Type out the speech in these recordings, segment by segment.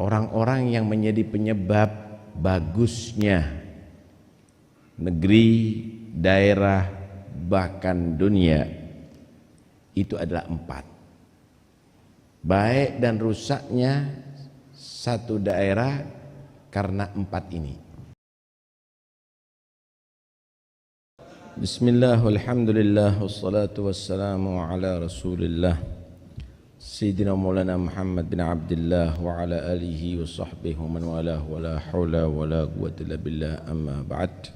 orang-orang yang menjadi penyebab bagusnya negeri, daerah, bahkan dunia itu adalah 4. Baik dan rusaknya satu daerah karena 4 ini. Bismillah, walhamdulillah, wassalatu wassalamu ala rasulillah Sayyidina Maulana Muhammad bin Abdullah wa ala alihi wa sahbihi wa man walah wa la hawla wa la quwwata illa billah, amma ba'd.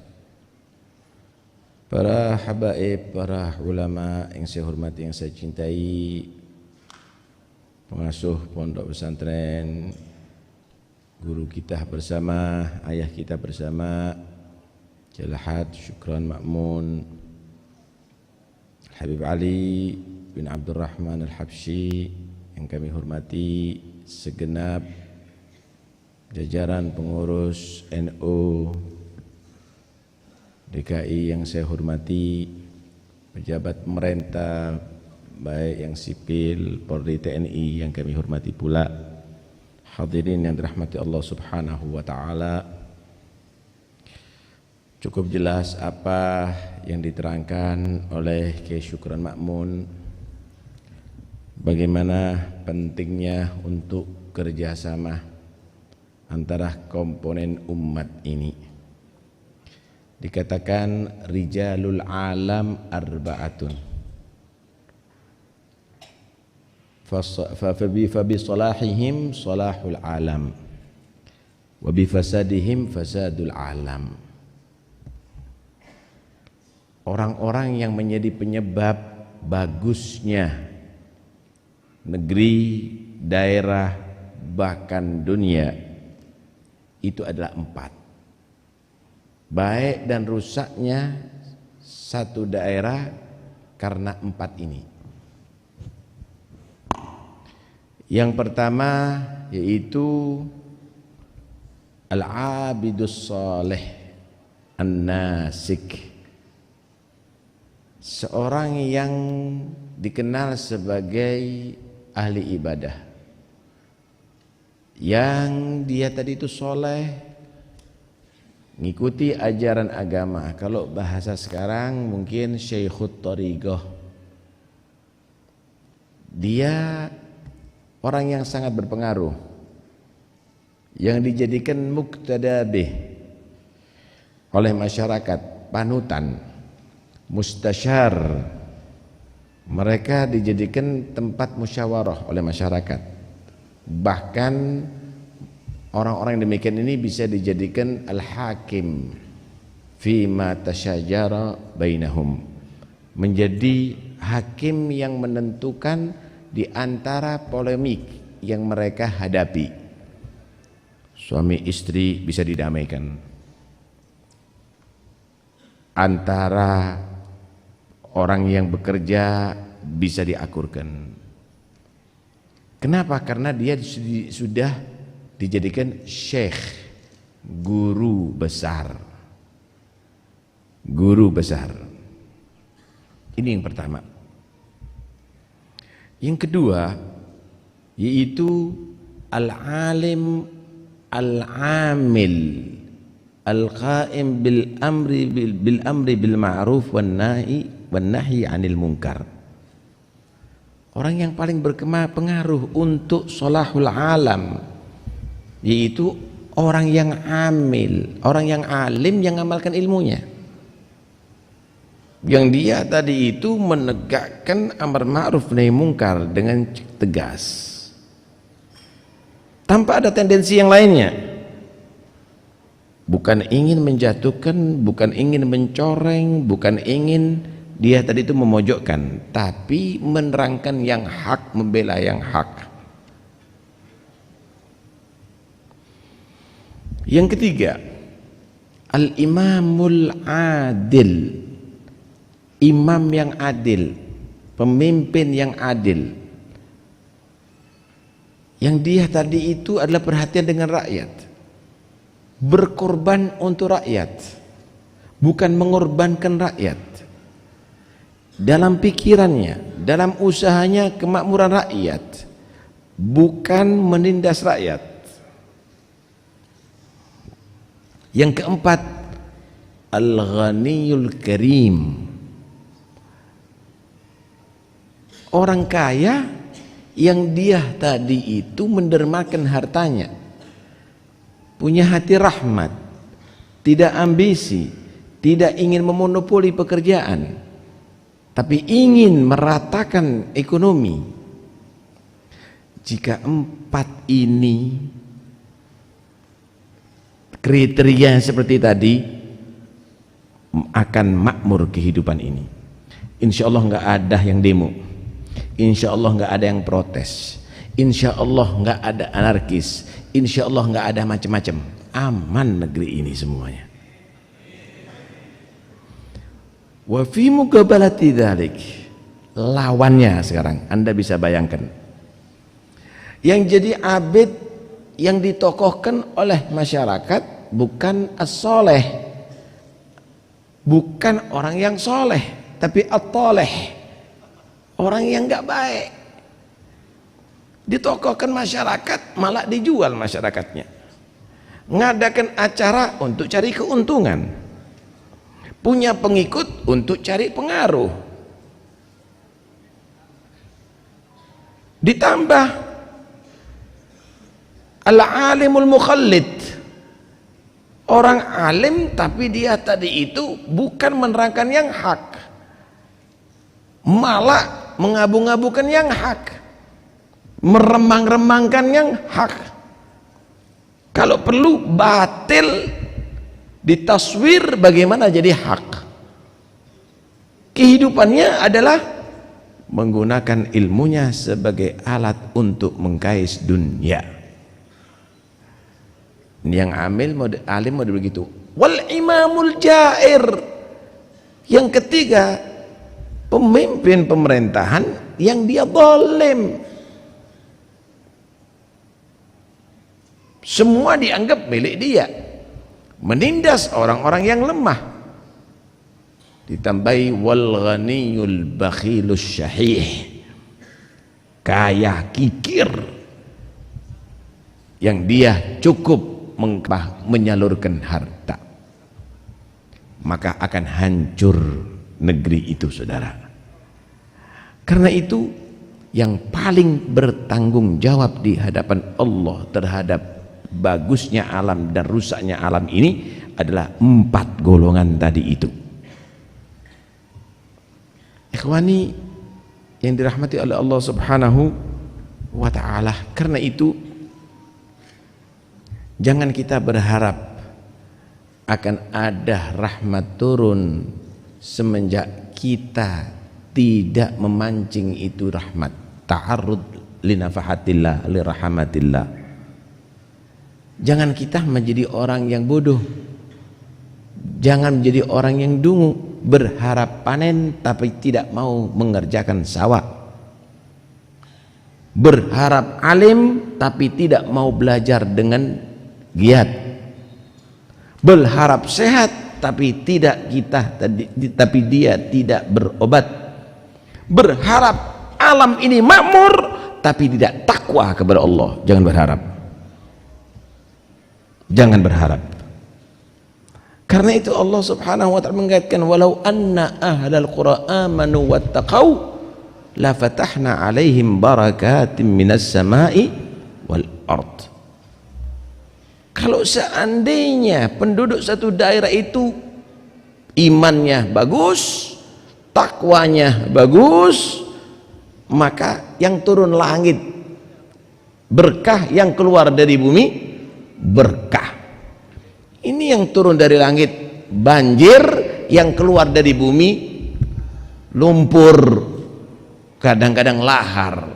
Para habaib, para ulama yang saya hormati, yang saya cintai, pengasuh pondok pesantren, guru kita bersama, ayah kita bersama, Jalhat Syukran Ma'mun, Habib Ali bin Abdurrahman Al-Habsyi yang kami hormati, segenap jajaran pengurus NU DKI yang saya hormati, pejabat pemerintah baik yang sipil, Polri, TNI yang kami hormati pula, hadirin yang dirahmati Allah Subhanahu wa taala. Cukup jelas apa yang diterangkan oleh Kiai Syukran Ma'mun, bagaimana pentingnya untuk kerjasama antara komponen umat ini. Dikatakan rijalul alam arba'atun, fabi salahihim salahul alam, wa bi fasadihim fasadul alam. Orang-orang yang menjadi penyebab bagusnya negeri, daerah, bahkan dunia itu adalah 4. Baik dan rusaknya satu daerah karena 4 ini. Yang pertama yaitu al-abidus salih an-nasik, seorang yang dikenal sebagai ahli ibadah, yang dia tadi itu soleh, ngikuti ajaran agama. Kalau bahasa sekarang mungkin syekhut thariqah. Dia orang yang sangat berpengaruh, yang dijadikan muqtada bih oleh masyarakat, panutan, mustasyar. Mereka dijadikan tempat musyawarah oleh masyarakat. Bahkan orang-orang yang demikian ini bisa dijadikan al-hakim fima tasyajara bainahum, menjadi hakim yang menentukan di antara polemik yang mereka hadapi. Suami istri bisa didamaikan, antara orang yang bekerja bisa diakurkan. Kenapa? Karena dia sudah dijadikan syekh, guru besar. Guru besar. Ini yang pertama. Yang kedua yaitu al-alim al-amil al-qaim bil amri bil ma'ruf wan nahyi 'anil munkar. Orang yang paling berpengaruh untuk salahul alam yaitu orang yang amil, orang yang alim, yang mengamalkan ilmunya. Yang dia tadi itu menegakkan amar ma'ruf nahi munkar dengan tegas, tanpa ada tendensi yang lainnya. Bukan ingin menjatuhkan, bukan ingin mencoreng, bukan ingin dia tadi itu memojokkan, tapi menerangkan yang hak, membela yang hak. Yang ketiga, al-imamul adil, imam yang adil, pemimpin yang adil, yang dia tadi itu adalah perhatian dengan rakyat, berkorban untuk rakyat, bukan mengorbankan rakyat. Dalam pikirannya, dalam usahanya kemakmuran rakyat, bukan menindas rakyat. Yang keempat, Al-Ghaniyul Karim. Orang kaya yang dia tadi itu mendermakan hartanya, punya hati rahmat, tidak ambisi, tidak ingin memonopoli pekerjaan, tapi ingin meratakan ekonomi. Jika empat ini kriteria seperti tadi, akan makmur kehidupan ini. Insya Allah nggak ada yang demo, insya Allah nggak ada yang protes, insya Allah nggak ada anarkis, insya Allah nggak ada macam-macam. Aman negeri ini semuanya. Wa fi muqabalati dzalik, lawannya sekarang Anda bisa bayangkan, yang jadi abid yang ditokohkan oleh masyarakat bukan as-soleh, bukan orang yang soleh, tapi at-toleh, orang yang nggak baik. Ditokohkan masyarakat, malah dijual masyarakatnya, ngadakan acara untuk cari keuntungan, punya pengikut untuk cari pengaruh, ditambah al-alimul mukhallid, orang alim tapi dia tadi itu bukan menerangkan yang hak, malah mengabu-ngabukan yang hak, meremang-remangkan yang hak. Kalau perlu batil ditaswir bagaimana jadi hak. Kehidupannya adalah menggunakan ilmunya sebagai alat untuk mengkais dunia. Yang alim model begitu. Wal imamul jair, yang ketiga, pemimpin pemerintahan yang dia zalim, semua dianggap milik dia, menindas orang-orang yang lemah. Ditambahi wal ghaniyul bakhilus syahih, kaya kikir yang dia cukup menyalurkan harta, maka akan hancur negeri itu, saudara. Karena itu yang paling bertanggung jawab di hadapan Allah terhadap bagusnya alam dan rusaknya alam ini adalah empat golongan tadi itu. Ikhwani yang dirahmati oleh Allah Subhanahu wa ta'ala, karena itu jangan kita berharap akan ada rahmat turun semenjak kita tidak memancing itu rahmat. Ta'arrud li nafahatillah, li rahmatillah. Jangan kita menjadi orang yang bodoh, jangan menjadi orang yang dungu, berharap panen tapi tidak mau mengerjakan sawah, berharap alim tapi tidak mau belajar dengan giat, berharap sehat tapi tapi dia tidak berobat, berharap alam ini makmur tapi tidak takwa kepada Allah. Jangan berharap, jangan berharap. Karena itu Allah Subhanahu wa ta'ala mengaitkan, walau anna ahlal qura amanu wattaqau la fatahna alaihim barakatim minas samai wal ard. Kalau seandainya penduduk satu daerah itu imannya bagus, takwanya bagus, maka yang turun langit berkah, yang keluar dari bumi berkah. Ini yang turun dari langit banjir, yang keluar dari bumi lumpur, kadang-kadang lahar.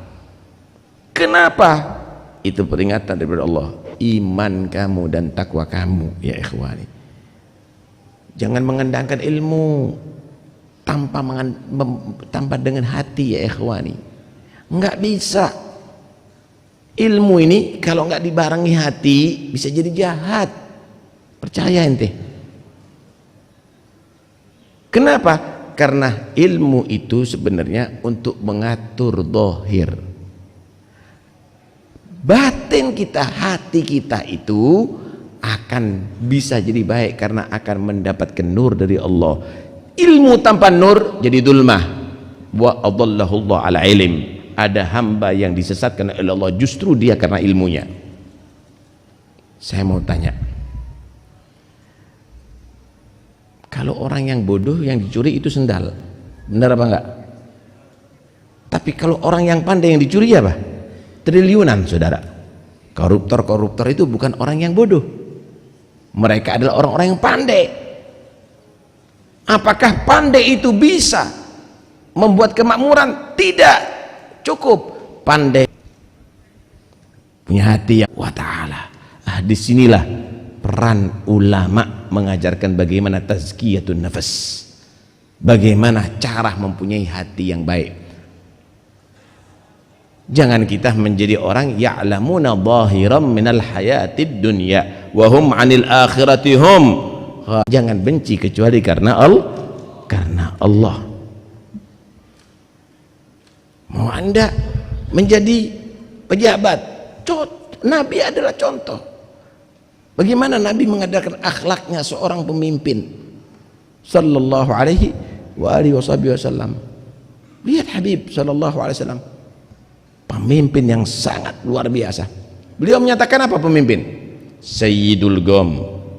Kenapa? Itu peringatan daripada Allah, iman kamu dan takwa kamu ya ikhwani. Jangan mengendangkan ilmu tanpa dengan hati ya ikhwani. Enggak bisa. Ilmu ini kalau enggak dibarengi hati bisa jadi jahat. Percaya ente. Kenapa? Karena ilmu itu sebenarnya untuk mengatur zahir. Batin kita, hati kita itu akan bisa jadi baik karena akan mendapatkan nur dari Allah. Ilmu tanpa nur jadi dulmah. Wa adallahu Allah ala ilm. Ada hamba yang disesatkan oleh Allah justru dia karena ilmunya. Saya mau tanya, kalau orang yang bodoh yang dicuri itu sendal, benar apa enggak? Tapi kalau orang yang pandai yang dicuri apa? Triliunan, saudara. Koruptor itu bukan orang yang bodoh, mereka adalah orang-orang yang pandai. Apakah pandai itu bisa membuat kemakmuran? Tidak cukup. Pandai punya hati yang wa ta'ala. Disinilah peran ulama mengajarkan bagaimana tazkiyatun nafas, bagaimana cara mempunyai hati yang baik. Jangan kita menjadi orang ya'lamuna zahiran minal hayatid dunya wa hum 'anil akhirati hum. Jangan benci kecuali karena Allah. Mau Anda menjadi pejabat, Nabi adalah contoh. Bagaimana Nabi mengadakan akhlaknya seorang pemimpin sallallahu alaihi wa alihi wasallam. Lihat Habib sallallahu alaihi wasallam, pemimpin yang sangat luar biasa. Beliau menyatakan apa pemimpin? Sayyidul Qom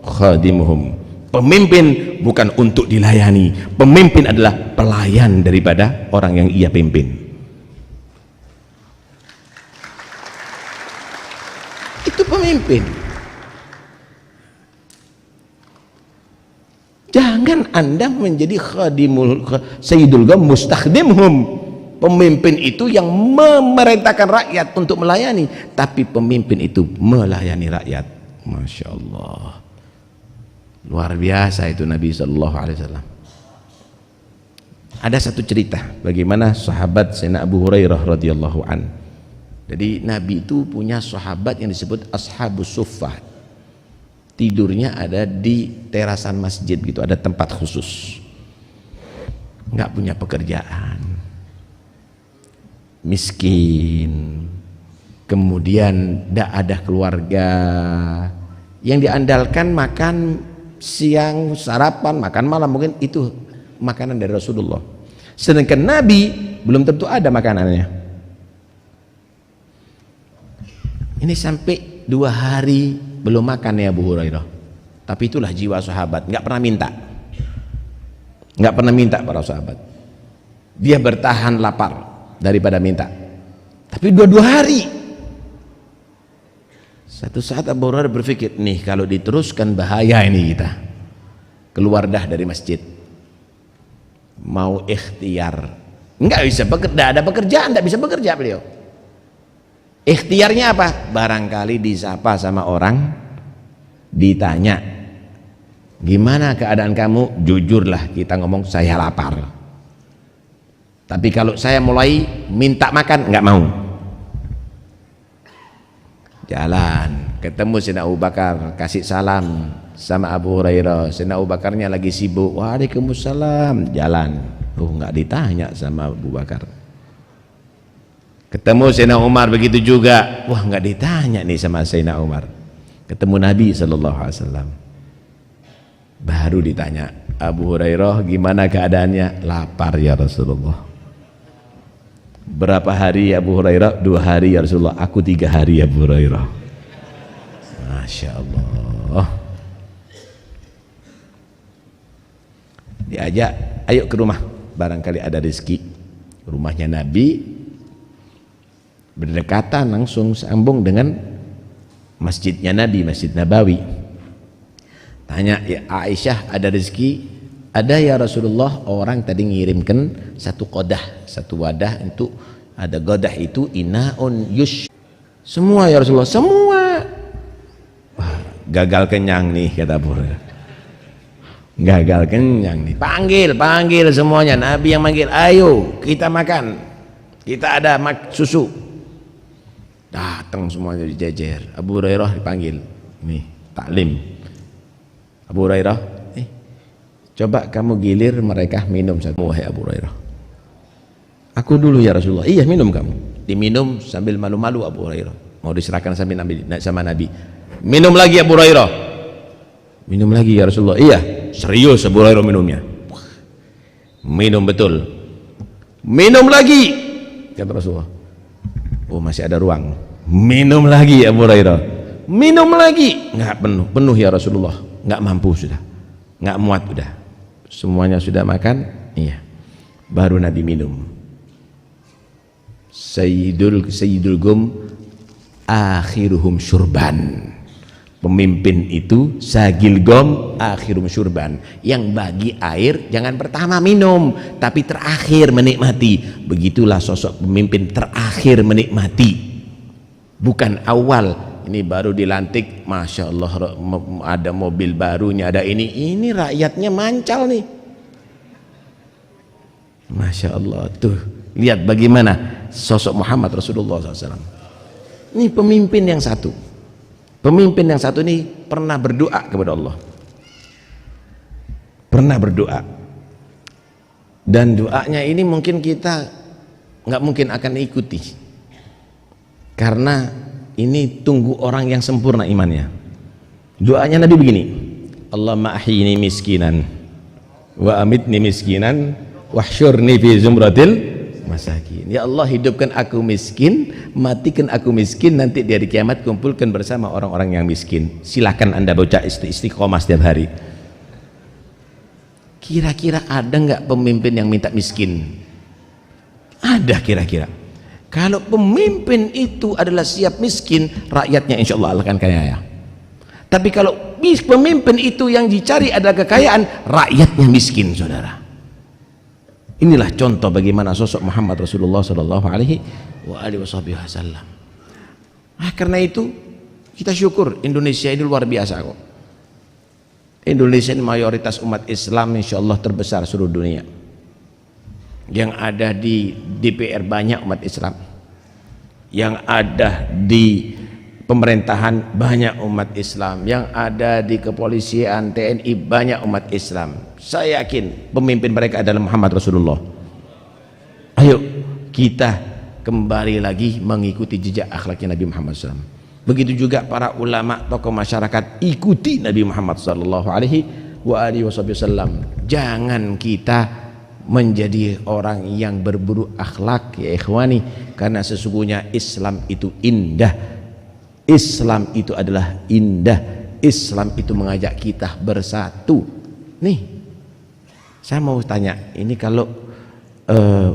khadimuhum. Pemimpin bukan untuk dilayani, pemimpin adalah pelayan daripada orang yang ia pimpin. Itu pemimpin. Jangan Anda menjadi sayyidul Qom mustakhdimhum. Pemimpin itu yang memerintahkan rakyat untuk melayani, tapi pemimpin itu melayani rakyat. Masya Allah, luar biasa itu Nabi Sallallahu Alaihi Wasallam. Ada satu cerita bagaimana sahabat Sayyidina Abu Hurairah radhiyallahu an. Jadi Nabi itu punya sahabat yang disebut Ashabus Suffah. Tidurnya ada di terasan masjid gitu, ada tempat khusus. Nggak punya pekerjaan, miskin, kemudian tidak ada keluarga, yang diandalkan makan siang, sarapan, makan malam, mungkin itu makanan dari Rasulullah. Sedangkan Nabi belum tentu ada makanannya. Ini sampai 2 hari belum makan ya Abu Hurairah. Tapi itulah jiwa sahabat, nggak pernah minta, nggak pernah minta para sahabat. Dia bertahan lapar daripada minta. Tapi 2 hari. Satu saat Abu Hurairah berpikir, nih kalau diteruskan bahaya ini kita. Keluar dah dari masjid. Mau ikhtiar, nggak bisa bekerja, ada pekerjaan, nggak bisa bekerja beliau. Ikhtiarnya apa? Barangkali disapa sama orang, ditanya, gimana keadaan kamu? Jujurlah, kita ngomong saya lapar. Tapi kalau saya mulai minta makan, nggak mau. Jalan, ketemu Sayyidina Abu Bakar, kasih salam sama Abu Hurairah. Sayyidina Abu Bakarnya lagi sibuk. Waalaikumsalam. Jalan, nggak ditanya sama Abu Bakar. Ketemu Sayyidina Umar begitu juga. Wah, nggak ditanya nih sama Sayyidina Umar. Ketemu Nabi Sallallahu Alaihi Wasallam, baru ditanya, Abu Hurairah gimana keadaannya? Lapar ya Rasulullah. Berapa hari Abu Hurairah? 2 hari ya Rasulullah. Aku 3 hari ya Abu Hurairah. Masya Allah. Diajak, ayo ke rumah, barangkali ada rezeki. Rumahnya Nabi berdekatan, langsung sambung dengan masjidnya Nabi, Masjid Nabawi. Tanya, ya Aisyah, ada rezeki? Ada ya Rasulullah. Orang tadi ngirimkan satu qadah, satu wadah, itu ada qadah itu inaun yush. Semua ya Rasulullah, semua. Wah, gagal kenyang nih kata Abu Hurairah. Gagal kenyang nih. Panggil semuanya. Nabi yang manggil, ayo kita makan, kita ada susu. Datang semuanya dijejer. Abu Hurairah dipanggil, nih taklim. Abu Hurairah, coba kamu gilir mereka minum satu. Wahai Abu Hurairah, aku dulu ya Rasulullah. Iya, minum kamu. Diminum sambil malu-malu Abu Hurairah. Mau diserahkan sama Nabi. Minum lagi Abu Hurairah. Minum lagi ya Rasulullah. Iya, serius Abu Hurairah minumnya. Minum betul. Minum lagi, kata Rasulullah. Oh, masih ada ruang. Minum lagi Abu Hurairah. Minum lagi, nggak penuh. Penuh ya Rasulullah. Nggak mampu sudah, nggak muat sudah. Semuanya sudah makan. Iya. Baru Nabi minum. Sayyidul gum akhiruhum syurban. Pemimpin itu sagil gom akhirum syurban, yang bagi air jangan pertama minum tapi terakhir menikmati. Begitulah sosok pemimpin, terakhir menikmati, bukan awal. Ini baru dilantik, Masya Allah, ada mobil barunya, ada ini rakyatnya mancal nih, Masya Allah. Tuh lihat bagaimana sosok Muhammad Rasulullah SAW. Ini pemimpin yang satu. Pemimpin yang satu ini pernah berdoa kepada Allah, pernah berdoa, dan doanya ini mungkin kita nggak mungkin akan ikuti, karena ini tunggu orang yang sempurna imannya. Doanya Nabi begini, Allahumma ahyini miskinan wa amitni miskinan wahsyurni fi zumratil masakin. Ya Allah, hidupkan aku miskin, matikan aku miskin, nanti di hari kiamat kumpulkan bersama orang-orang yang miskin. Silahkan Anda baca istiqomah setiap hari. Kira-kira ada nggak pemimpin yang minta miskin? Ada kira-kira. Kalau pemimpin itu adalah siap miskin, rakyatnya insya Allah akan kaya. Tapi kalau pemimpin itu yang dicari adalah kekayaan, rakyatnya miskin, saudara. Inilah contoh bagaimana sosok Muhammad Rasulullah Sallallahu Alaihi Wasallam. Karena itu kita syukur Indonesia ini luar biasa kok. Indonesia ini mayoritas umat Islam insya Allah terbesar seluruh dunia. Yang ada di DPR banyak umat Islam. Yang ada di pemerintahan banyak umat Islam, yang ada di kepolisian, TNI banyak umat Islam. Saya yakin pemimpin mereka adalah Muhammad Rasulullah. Ayo kita kembali lagi mengikuti jejak akhlaknya Nabi Muhammad SAW. Begitu juga para ulama, tokoh masyarakat, ikuti Nabi Muhammad SAW. Jangan kita menjadi orang yang berburu akhlak ya ikhwani, karena sesungguhnya Islam itu indah. Islam itu adalah indah. Islam itu mengajak kita bersatu. Nih, saya mau tanya, ini kalau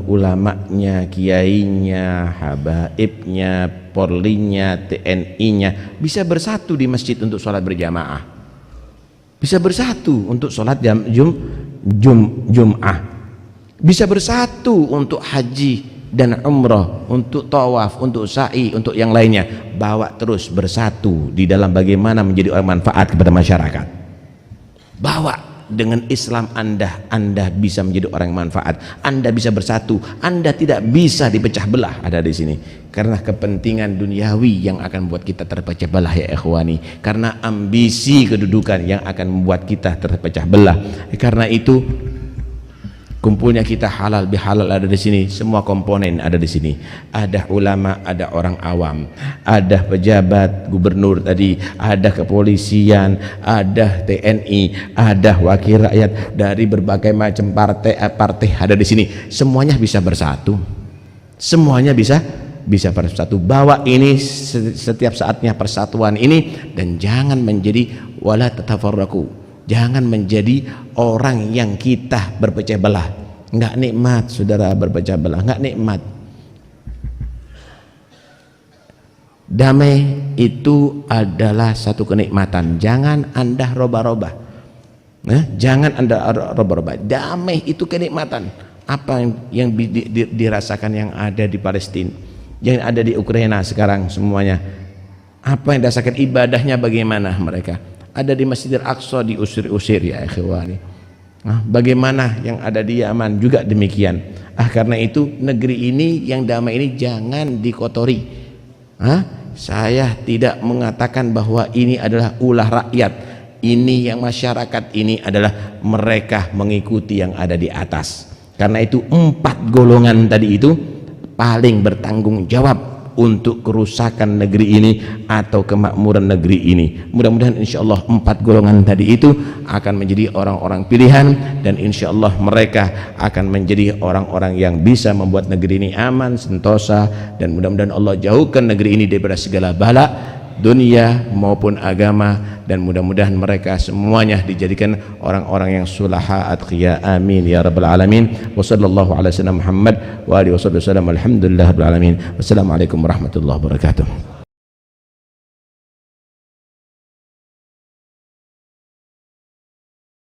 ulamanya, kiainya, habaibnya, polrinya, TNI-nya bisa bersatu di masjid untuk sholat berjamaah, bisa bersatu untuk sholat Jum'ah, bisa bersatu untuk haji dan umrah, untuk tawaf, untuk sa'i, untuk yang lainnya. Bawa terus bersatu di dalam bagaimana menjadi orang manfaat kepada masyarakat. Bawa dengan Islam Anda bisa menjadi orang yang manfaat. Anda bisa bersatu. Anda tidak bisa dipecah belah. Ada di sini karena kepentingan duniawi yang akan membuat kita terpecah belah ya ikhwani. Karena ambisi kedudukan yang akan membuat kita terpecah belah. Karena itu kumpulnya kita halal bihalal ada di sini, semua komponen ada di sini. Ada ulama, ada orang awam, ada pejabat, gubernur tadi, ada kepolisian, ada TNI, ada wakil rakyat dari berbagai macam partai ada di sini. Semuanya bisa bersatu. Semuanya bisa bersatu. Bawa ini setiap saatnya persatuan ini, dan jangan menjadi wala tatafarraqu. Jangan menjadi orang yang kita berpecah belah. Enggak nikmat saudara berpecah belah, enggak nikmat. Damai itu adalah satu kenikmatan. Jangan Anda roba-roba. Jangan Anda roba-roba. Damai itu kenikmatan. Apa yang dirasakan yang ada di Palestina, yang ada di Ukraina sekarang semuanya. Apa yang dirasakan, ibadahnya bagaimana mereka? Ada di Masjidil Aqsa diusir-usir ya ikhwani. Bagaimana yang ada di Yaman juga demikian. Karena itu negeri ini yang damai ini jangan dikotori. Saya tidak mengatakan bahwa ini adalah ulah rakyat. Ini yang masyarakat ini adalah mereka mengikuti yang ada di atas. Karena itu 4 golongan tadi itu paling bertanggung jawab untuk kerusakan negeri ini atau kemakmuran negeri ini. Mudah-mudahan insyaallah 4 golongan tadi itu akan menjadi orang-orang pilihan, dan insyaallah mereka akan menjadi orang-orang yang bisa membuat negeri ini aman, sentosa, dan mudah-mudahan Allah jauhkan negeri ini daripada segala bala dunia maupun agama, dan mudah-mudahan mereka semuanya dijadikan orang-orang yang sulaha atqiya, amin ya rabbal alamin. Wa sallallahu ala sayyidina Muhammad wa alihi wasallam. Alhamdulillah rabbil alamin. Wassalamualaikum warahmatullahi wabarakatuh.